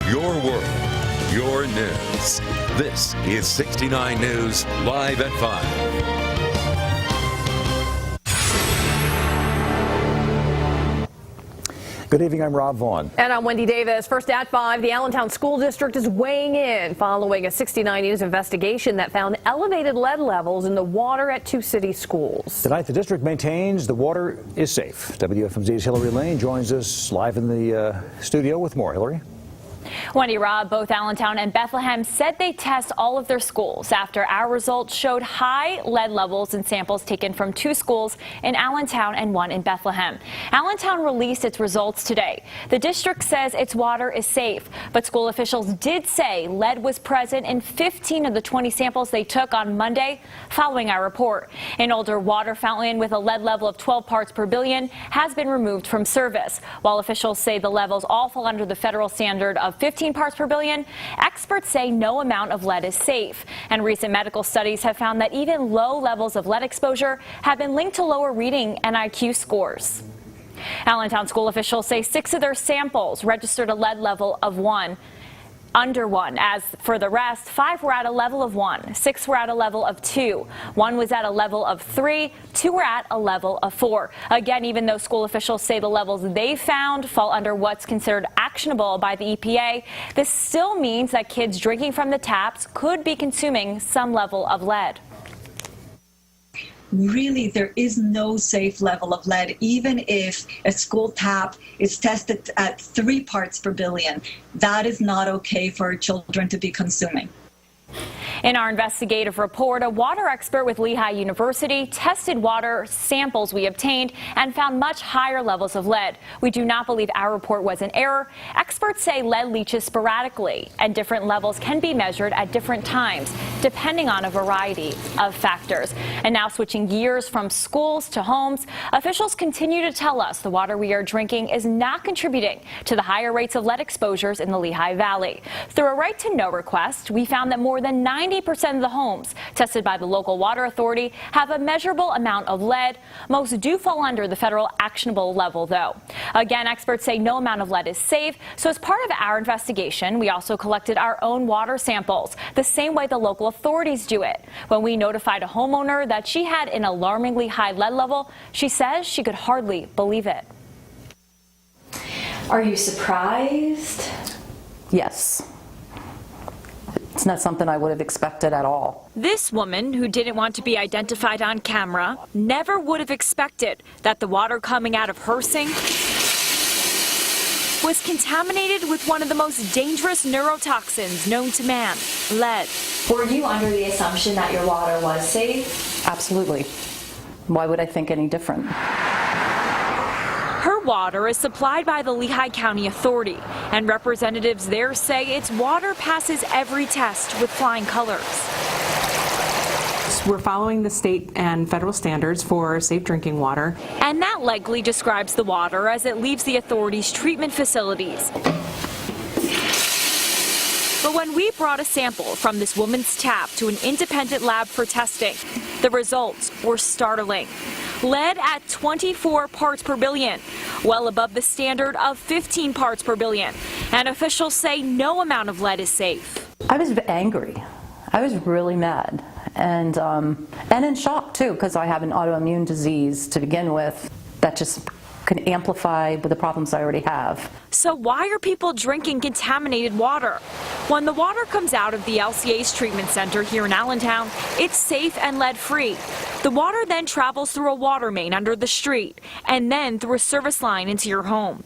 your world, your news. This is 69 News, live at 5. Good evening, I'm Rob Vaughn. And I'm Wendy Davis. First at 5, the Allentown School District is weighing in following a 69 News investigation that found elevated lead levels in the water at two city schools. Tonight, the district maintains the water is safe. WFMZ's Hillary Lane joins us live in the studio with more. Hillary? Wendy, Rob, both Allentown and Bethlehem said they test all of their schools after our results showed high lead levels in samples taken from two schools in Allentown and one in Bethlehem. Allentown released its results today. The district says its water is safe, but school officials did say lead was present in 15 of the 20 samples they took on Monday following our report. An older water fountain with a lead level of 12 parts per billion has been removed from service. While officials say the levels all fall under the federal standard of 15 parts per billion, experts say no amount of lead is safe. And recent medical studies have found that even low levels of lead exposure have been linked to lower reading and IQ scores. Allentown school officials say 6 of their samples registered a lead level of under 1. As for the rest, 5 were at a level of 1, 6 were at a level of 2, 1 was at a level of 3, 2 were at a level of 4. Again, even though school officials say the levels they found fall under what's considered actionable by the EPA, this still means that kids drinking from the taps could be consuming some level of lead. Really, there is no safe level of lead, even if a school tap is tested at 3 parts per billion. That is not okay for children to be consuming. In our investigative report, a water expert with Lehigh University tested water samples we obtained and found much higher levels of lead. We do not believe our report was an error. Experts say lead leaches sporadically, and different levels can be measured at different times, depending on a variety of factors. And now switching gears from schools to homes, officials continue to tell us the water we are drinking is not contributing to the higher rates of lead exposures in the Lehigh Valley. Through a right-to-know request, we found that more than 90% of the homes tested by the local water authority have a measurable amount of lead. Most do fall under the federal actionable level, though. Again, experts say no amount of lead is safe, so as part of our investigation, we also collected our own water samples, the same way the local authorities do it. When we notified a homeowner that she had an alarmingly high lead level, she says she could hardly believe it. Are you surprised? Yes. It's not something I would have expected at all. This woman, who didn't want to be identified on camera, never would have expected that the water coming out of her sink was contaminated with one of the most dangerous neurotoxins known to man, lead. Were you under the assumption that your water was safe? Absolutely. Why would I think any different? Her water is supplied by the Lehigh County Authority, and representatives there say its water passes every test with flying colors. We're following the state and federal standards for safe drinking water. And that likely describes the water as it leaves the authority's treatment facilities. But when we brought a sample from this woman's tap to an independent lab for testing, the results were startling. Lead at 24 parts per billion, well above the standard of 15 parts per billion. And officials say no amount of lead is safe. I was angry. I was really mad and in shock too, because I have an autoimmune disease to begin with that just can amplify the problems I already have. So why are people drinking contaminated water? When the water comes out of the LCA's treatment center here in Allentown, it's safe and lead-free. The water then travels through a water main under the street and then through a service line into your home.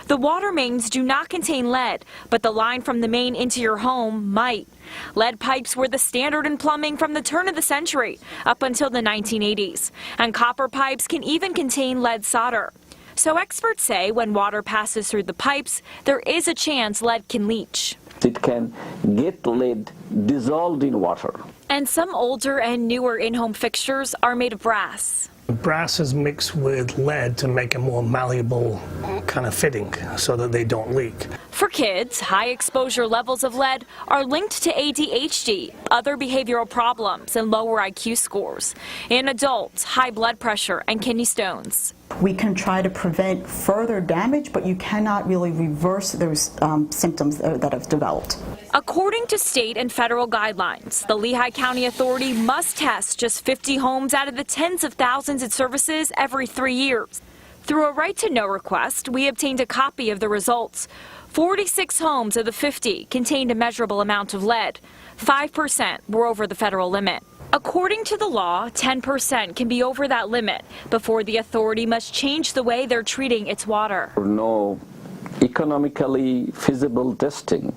The water mains do not contain lead, but the line from the main into your home might. Lead pipes were the standard in plumbing from the turn of the century up until the 1980s, and copper pipes can even contain lead solder. So experts say when water passes through the pipes, there is a chance lead can leach. It can get lead dissolved in water. And some older and newer in-home fixtures are made of brass. Brass is mixed with lead to make a more malleable kind of fitting so that they don't leak. For kids, high exposure levels of lead are linked to ADHD, other behavioral problems, and lower IQ scores. In adults, high blood pressure and kidney stones. We can try to prevent further damage, but you cannot really reverse those symptoms that have developed. According to state and federal guidelines, the Lehigh County Authority must test just 50 homes out of the tens of thousands it services every 3 years. Through a right-to-know request, we obtained a copy of the results. 46 homes of the 50 contained a measurable amount of lead. 5% were over the federal limit. According to the law, 10% can be over that limit before the authority must change the way they're treating its water. No economically feasible testing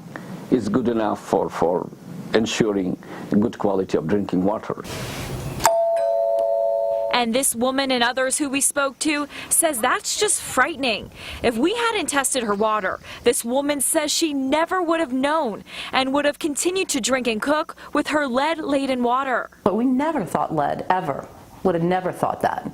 is good enough for ensuring good quality of drinking water. And this woman and others who we spoke to says that's just frightening. If we hadn't tested her water, this woman says she never would have known and would have continued to drink and cook with her lead-laden water. But we never thought lead, ever. Would have never thought that.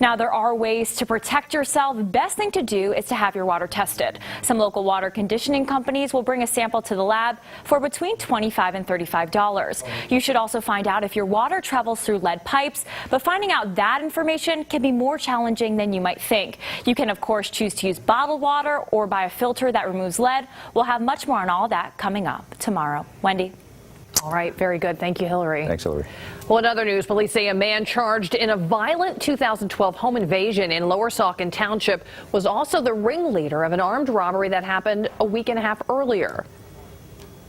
Now, there are ways to protect yourself. The best thing to do is to have your water tested. Some local water conditioning companies will bring a sample to the lab for between $25 and $35. You should also find out if your water travels through lead pipes, but finding out that information can be more challenging than you might think. You can, of course, choose to use bottled water or buy a filter that removes lead. We'll have much more on all that coming up tomorrow. Wendy. All right, very good. Thank you, Hillary. Thanks, Hillary. Well, in other news, police say a man charged in a violent 2012 home invasion in Lower Saucon Township was also the ringleader of an armed robbery that happened a week and a half earlier.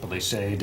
Police say